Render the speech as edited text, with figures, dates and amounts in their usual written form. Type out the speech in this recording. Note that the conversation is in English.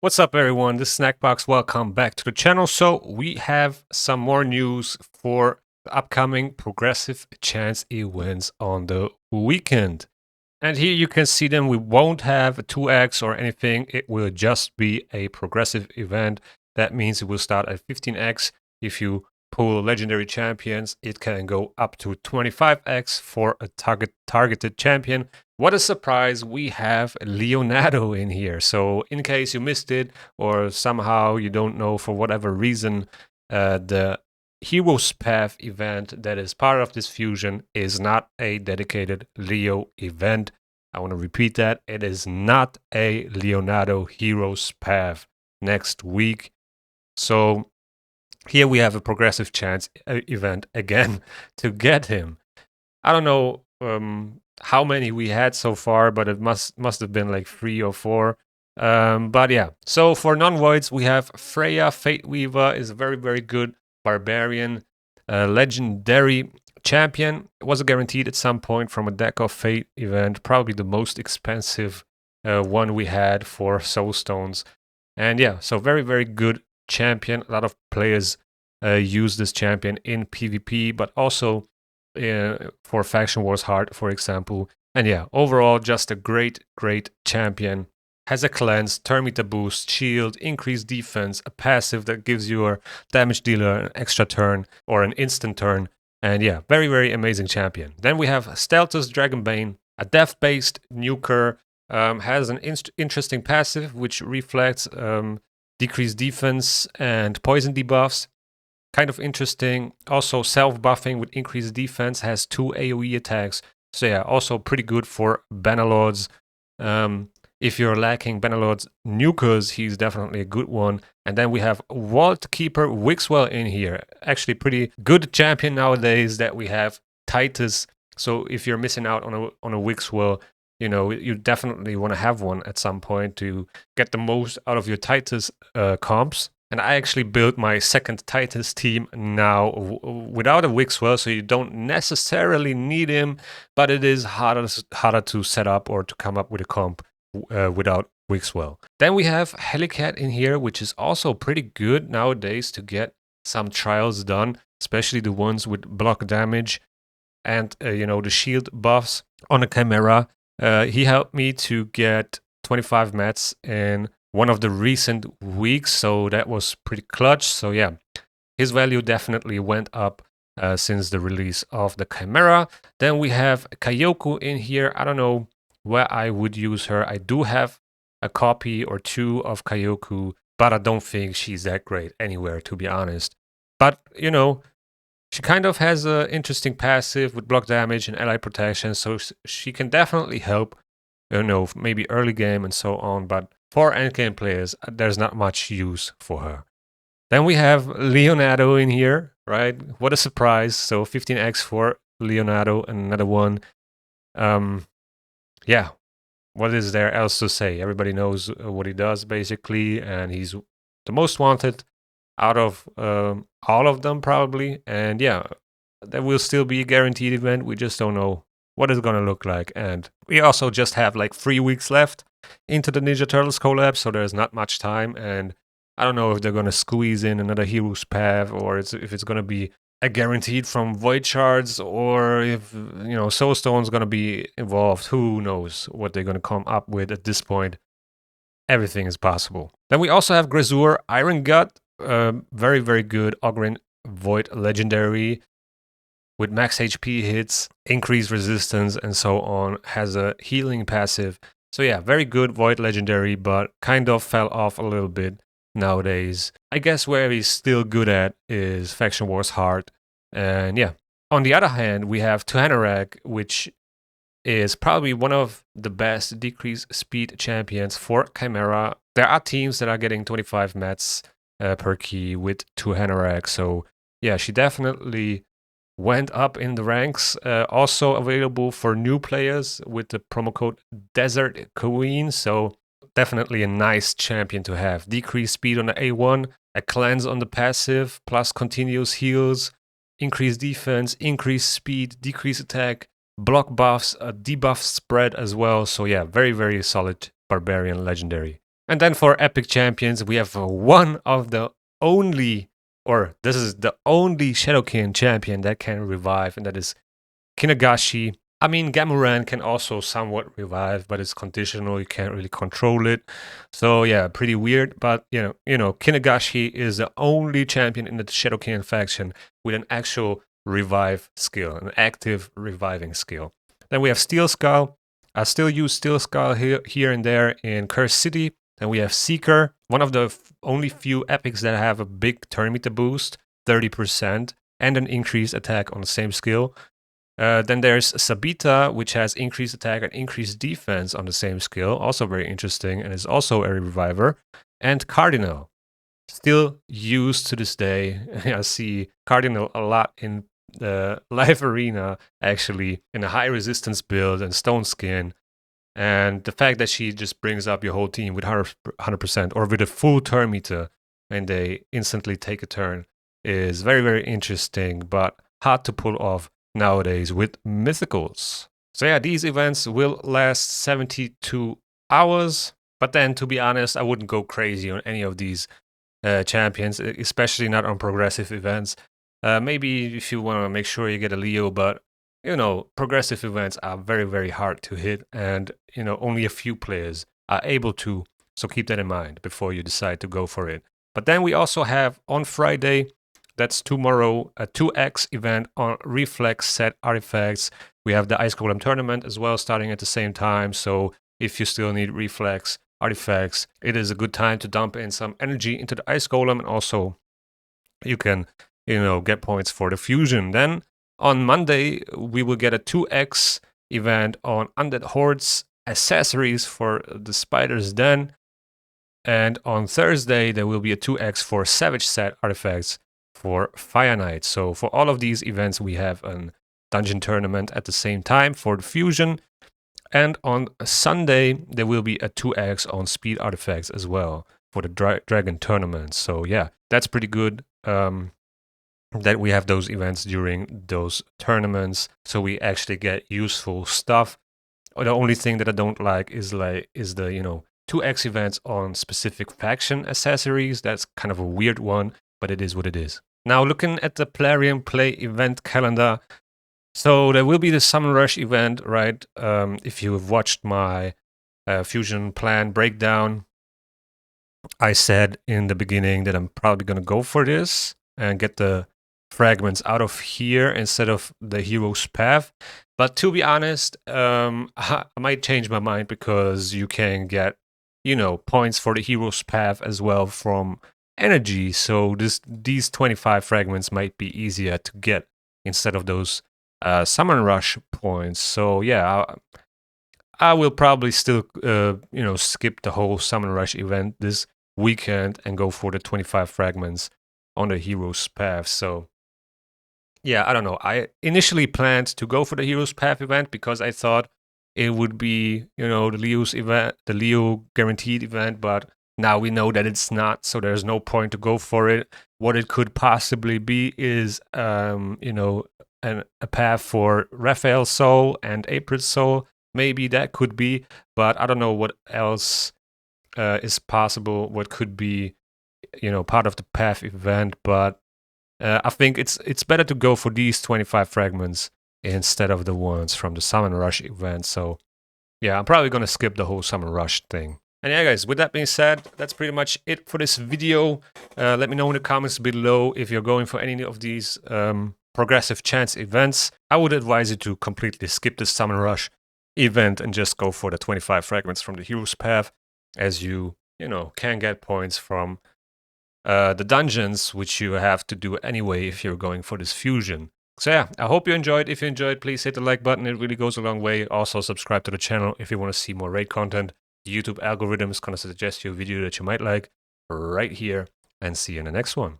What's up, everyone? This is Snackbox. Welcome back to the channel. So we have some more news for the upcoming progressive chance events on the weekend. And here you can see them. We won't have a 2x or anything. It will just be a progressive event. That means it will start at 15x. If you pull legendary champions, it can go up to 25x for a targeted champion. What a surprise, we have Leonardo in here. So in case you missed it or somehow you don't know for whatever reason, the Heroes Path event that is part of this fusion is not a dedicated Leo event. I want to repeat that. It is not a Leonardo Heroes Path next week. So here we have a progressive chance event again to get him. I don't know how many we had so far, but it must have been like 3 or 4. But yeah, so for non-voids, we have Freya. Fate Weaver is a very good barbarian, legendary champion. It was guaranteed at some point from a Deck of Fate event, probably the most expensive one we had for Soulstones. And yeah, so very good champion. A lot of players use this champion in PvP, but also for Faction Wars Heart, for example. And yeah, overall, just a great champion. Has a cleanse, turn meter boost, shield, increased defense, a passive that gives your damage dealer an extra turn or an instant turn. And yeah, very amazing champion. Then we have Steltus Dragonbane, a death-based nuker, has an interesting passive which reflects decreased defense and poison debuffs. Kind of interesting. Also self-buffing with increased defense, has 2 AoE attacks. So yeah, also pretty good for Bannerlords. If you're lacking Bannerlord's nukers, he's definitely a good one. And then we have Vault Keeper Wixwell in here. Actually pretty good champion nowadays that we have. Titus. So if you're missing out on a Wixwell, you know, you definitely want to have one at some point to get the most out of your Titus comps. And I actually built my second Titus team now without a Wixwell, so you don't necessarily need him, but it is harder to set up or to come up with a comp without Wixwell. Then we have Helicat in here, which is also pretty good nowadays to get some trials done, especially the ones with block damage and you know, the shield buffs on a Chimera. He helped me to get 25 mats in one of the recent weeks, so that was pretty clutch. So yeah, his value definitely went up since the release of the Chimera. Then we have Kayoko in here. I don't know where I would use her. I do have a copy or 2 of Kayoko, but I don't think she's that great anywhere, to be honest. But, you know, she kind of has an interesting passive with block damage and ally protection, so she can definitely help, you know, maybe early game and so on. But for endgame players, there's not much use for her. Then we have Leonardo in here, right? What a surprise. So 15x for Leonardo, and another one. Yeah, what is there else to say? Everybody knows what he does, basically, and he's the most wanted out of all of them, probably. And yeah, there will still be a guaranteed event. We just don't know what it's gonna look like. And we also just have like 3 weeks left into the Ninja Turtles collab, so there's not much time. And I don't know if they're gonna squeeze in another Heroes Path, or if it's gonna be a guaranteed from Void Shards, or if, you know, Soulstone's gonna be involved. Who knows what they're gonna come up with at this point. Everything is possible. Then we also have Grazur Iron Gut, very good Ogryn Void legendary with max HP hits, increased resistance, and so on. Has a healing passive. So yeah, very good Void legendary, but kind of fell off a little bit nowadays. I guess where he's still good at is Faction Wars Heart. And yeah, on the other hand, we have Tuhanarak, which is probably one of the best decreased speed champions for Chimera. There are teams that are getting 25 mats per key with Tuhanarak. So yeah, she definitely went up in the ranks. Also available for new players with the promo code Desert Queen. So definitely a nice champion to have. Decreased speed on the A1, a cleanse on the passive, plus continuous heals, increased defense, increased speed, decreased attack, block buffs, a debuff spread as well. So yeah, very solid barbarian legendary. And then for Epic Champions, we have one of the only, or this is the only Shadowkin champion that can revive, and that is Kinagashi. I mean, Gamuran can also somewhat revive, but it's conditional. You can't really control it. So yeah, pretty weird. But Kinagashi is the only champion in the Shadowkin faction with an actual revive skill, an active reviving skill. Then we have Steel Skull. I still use Steel Skull here and there in Curse City. Then we have Seeker, one of the only few epics that have a big turn meter boost, 30%, and an increased attack on the same skill. Then there's Sabita, which has increased attack and increased defense on the same skill, also very interesting, and is also a reviver. And Cardinal, still used to this day. I see Cardinal a lot in the live arena, actually, in a high resistance build and Stone Skin. And the fact that she just brings up your whole team with 100% or with a full turn meter and they instantly take a turn is very, very interesting, but hard to pull off nowadays with mythicals. So yeah, these events will last 72 hours, but then to be honest, I wouldn't go crazy on any of these champions, especially not on progressive events. Maybe if you want to make sure you get a Leo, but progressive events are very, very hard to hit, and only a few players are able to. So keep that in mind before you decide to go for it. But then we also have on Friday, that's tomorrow, a 2x event on Reflex set artifacts. We have the Ice Golem tournament as well, starting at the same time. So if you still need Reflex artifacts, it is a good time to dump in some energy into the Ice Golem, and also you can, get points for the fusion. Then on Monday, we will get a 2x event on Undead Hordes accessories for the Spider's Den. And on Thursday, there will be a 2x for Savage set artifacts for Fire Knight. So for all of these events, we have a dungeon tournament at the same time for the fusion. And on Sunday, there will be a 2x on speed artifacts as well for the dragon tournament. So yeah, that's pretty good that we have those events during those tournaments, so we actually get useful stuff. The only thing that I don't like is the 2x events on specific faction accessories. That's kind of a weird one, but it is what it is. Now looking at the Plarium Play event calendar, so there will be the Summon Rush event, right? If you have watched my fusion plan breakdown, I said in the beginning that I'm probably going to go for this and get the fragments out of here instead of the hero's path. But to be honest, I might change my mind, because you can get, points for the hero's path as well from energy. So these 25 fragments might be easier to get instead of those Summon Rush points. So yeah, I will probably still, skip the whole Summon Rush event this weekend and go for the 25 fragments on the hero's path. So yeah, I don't know. I initially planned to go for the Hero's Path event because I thought it would be, the Leo's event, the Leo guaranteed event, but now we know that it's not, so there's no point to go for it. What it could possibly be is, a path for Raphael's soul and April's soul. Maybe that could be, but I don't know what else is possible, what could be, part of the path event, but I think it's better to go for these 25 fragments instead of the ones from the Summon Rush event. So yeah, I'm probably going to skip the whole Summon Rush thing. And yeah, guys, with that being said, that's pretty much it for this video. Let me know in the comments below if you're going for any of these progressive chance events. I would advise you to completely skip the Summon Rush event and just go for the 25 fragments from the Hero's Path, as you can get points from the dungeons, which you have to do anyway if you're going for this fusion. So yeah, I hope you enjoyed. If you enjoyed, please hit the like button. It really goes a long way. Also subscribe to the channel if you want to see more raid content. The YouTube algorithm is going to suggest you a video that you might like right here, and see you in the next one.